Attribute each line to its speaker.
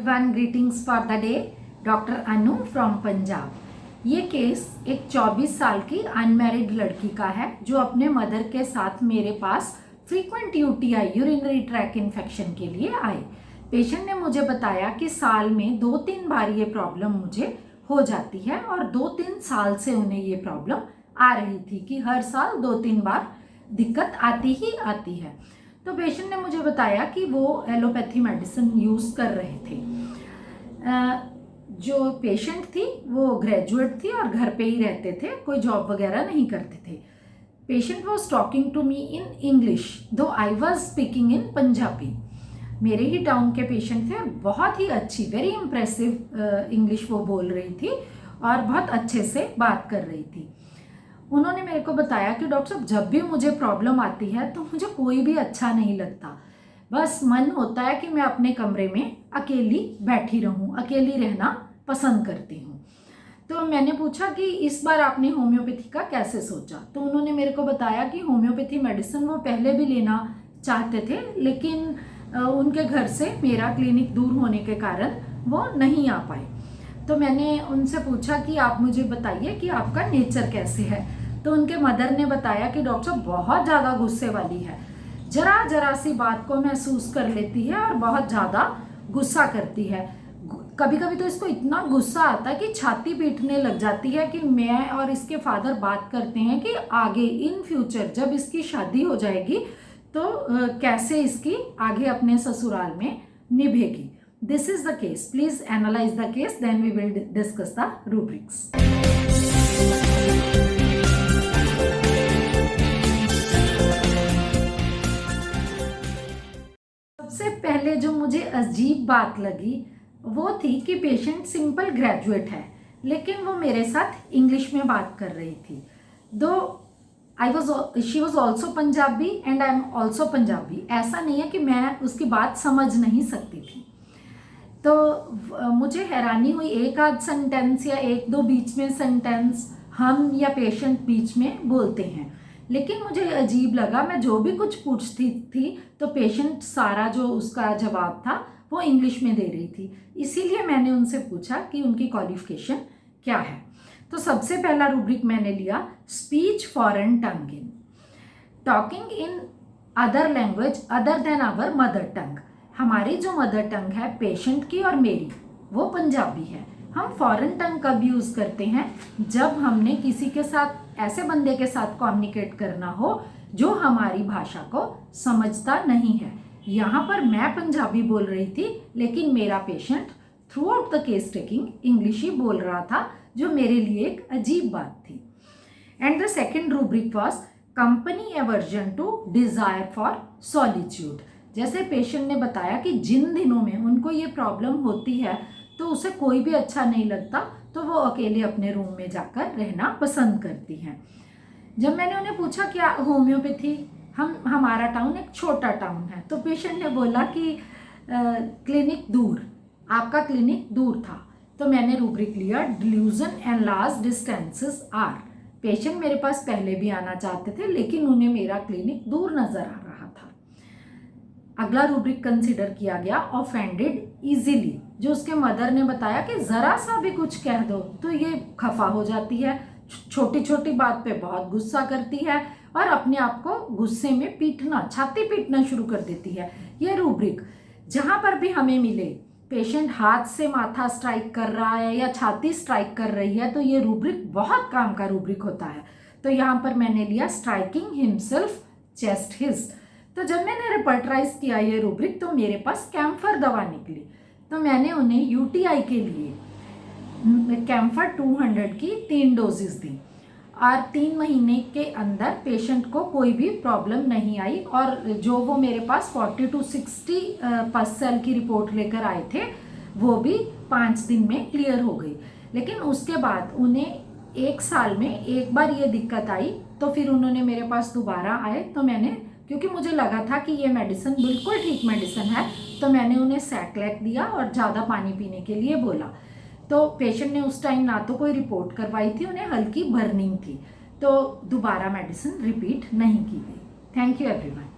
Speaker 1: Everyone, greetings for the day. Doctor Anu from Punjab. ये case एक 24 साल की अनमैरिड लड़की का है जो अपने मदर के साथ मेरे पास frequent UTI urinary tract infection के लिए आए। पेशेंट ने मुझे बताया कि साल में 2-3 बार ये प्रॉब्लम मुझे हो जाती है और 2-3 साल से उन्हें ये प्रॉब्लम आ रही थी कि हर साल 2-3 बार दिक्कत आती ही आती है। तो पेशेंट ने मुझे बताया कि वो एलोपैथी मेडिसिन यूज़ कर रहे थे। जो पेशेंट थी वो ग्रेजुएट थी और घर पे ही रहते थे, कोई जॉब वगैरह नहीं करते थे। Patient was talking to me in English though I was speaking in Punjabi. मेरे ही टाउन के पेशेंट थे, बहुत ही अच्छी वेरी इम्प्रेसिव इंग्लिश वो बोल रही थी और बहुत अच्छे से बात कर रही थी। उन्होंने मेरे को बताया कि डॉक्टर साहब, जब भी मुझे प्रॉब्लम आती है तो मुझे कोई भी अच्छा नहीं लगता, बस मन होता है कि मैं अपने कमरे में अकेली बैठी रहूं, अकेली रहना पसंद करती हूं। तो मैंने पूछा कि इस बार आपने होम्योपैथी का कैसे सोचा। तो उन्होंने मेरे को बताया कि होम्योपैथी मेडिसिन वो पहले भी लेना चाहते थे, लेकिन उनके घर से मेरा क्लिनिक दूर होने के कारण वो नहीं आ पाए। तो मैंने उनसे पूछा कि आप मुझे बताइए कि आपका नेचर कैसे है। तो उनके मदर ने बताया कि डॉक्टर बहुत ज़्यादा गुस्से वाली है, जरा जरा सी बात को महसूस कर लेती है और बहुत ज़्यादा गुस्सा करती है। कभी कभी तो इसको इतना गुस्सा आता है कि छाती पीटने लग जाती है कि मैं और इसके फादर बात करते हैं कि आगे इन फ्यूचर जब इसकी शादी हो जाएगी तो कैसे इसकी आगे अपने ससुराल में निभेगी। This is the case. Please analyze the case, then we will discuss the rubrics. सबसे पहले जो मुझे अजीब बात लगी वो थी कि पेशेंट सिंपल ग्रेजुएट है, लेकिन वो मेरे साथ इंग्लिश में बात कर रही थी। दो she was also Punjabi and I am also Punjabi. ऐसा नहीं है कि मैं उसकी बात समझ नहीं सकती थी। तो मुझे हैरानी हुई, एक आध सेंटेंस या एक दो बीच में सेंटेंस हम या पेशेंट बीच में बोलते हैं, लेकिन मुझे अजीब लगा। मैं जो भी कुछ पूछती थी तो पेशेंट सारा जो उसका जवाब था वो इंग्लिश में दे रही थी। इसीलिए मैंने उनसे पूछा कि उनकी क्वालिफिकेशन क्या है। तो सबसे पहला रूब्रिक मैंने लिया speech foreign tongue in talking in other language other than our mother tongue. हमारी जो मदर टंग है पेशेंट की और मेरी वो पंजाबी है। हम फॉरेन टंग कब यूज़ करते हैं? जब हमने किसी के साथ ऐसे बंदे के साथ कम्युनिकेट करना हो जो हमारी भाषा को समझता नहीं है। यहाँ पर मैं पंजाबी बोल रही थी, लेकिन मेरा patient throughout the case taking English ही बोल रहा था, जो मेरे लिए एक अजीब बात थी। And the second rubric was company aversion to desire for solitude. जैसे पेशेंट ने बताया कि जिन दिनों में उनको ये प्रॉब्लम होती है तो उसे कोई भी अच्छा नहीं लगता, तो वो अकेले अपने रूम में जाकर रहना पसंद करती हैं। जब मैंने उन्हें पूछा क्या होम्योपैथी, हमारा टाउन एक छोटा टाउन है, तो पेशेंट ने बोला कि क्लिनिक दूर, आपका क्लिनिक दूर था। तो मैंने रूब्रिक लिया delusion and large distances are. Patient मेरे पास पहले भी आना चाहते थे, लेकिन उन्हें मेरा क्लिनिक दूर नजर आ रहा था। अगला रूब्रिक कंसिडर किया गया ऑफेंडेड इजीली। जो उसके मदर ने बताया कि जरा सा भी कुछ कह दो तो ये खफा हो जाती है, छोटी छोटी बात पे बहुत गुस्सा करती है और अपने आप को गुस्से में पीटना, छाती पीटना शुरू कर देती है। ये रूब्रिक जहां पर भी हमें मिले, पेशेंट हाथ से माथा स्ट्राइक कर रहा है या छाती स्ट्राइक कर रही है, तो ये रूब्रिक बहुत काम का रूब्रिक होता है। तो यहाँ पर मैंने लिया स्ट्राइकिंग हिमसेल्फ चेस्ट हिज। तो जब मैंने रिपर्टराइज किया ये रूब्रिक तो मेरे पास कैम्फर दवा निकली। तो मैंने उन्हें यूटीआई के लिए कैम्फर 200 की 3 डोजेस दी और 3 महीने के अंदर पेशेंट को कोई भी प्रॉब्लम नहीं आई। और जो वो मेरे पास 40 to 60 पस सेल की रिपोर्ट लेकर आए थे वो भी 5 दिन में क्लियर हो गई। लेकिन उसके बाद उन्हें 1 साल में एक बार ये दिक्कत आई, तो फिर उन्होंने मेरे पास दोबारा आए। तो मैंने, क्योंकि मुझे लगा था कि ये मेडिसिन बिल्कुल ठीक मेडिसिन है, तो मैंने उन्हें सैक्लेक दिया और ज़्यादा पानी पीने के लिए बोला। तो पेशेंट ने उस टाइम ना तो कोई रिपोर्ट करवाई थी, उन्हें हल्की बर्निंग थी, तो दोबारा मेडिसिन रिपीट नहीं की गई। Thank you everyone.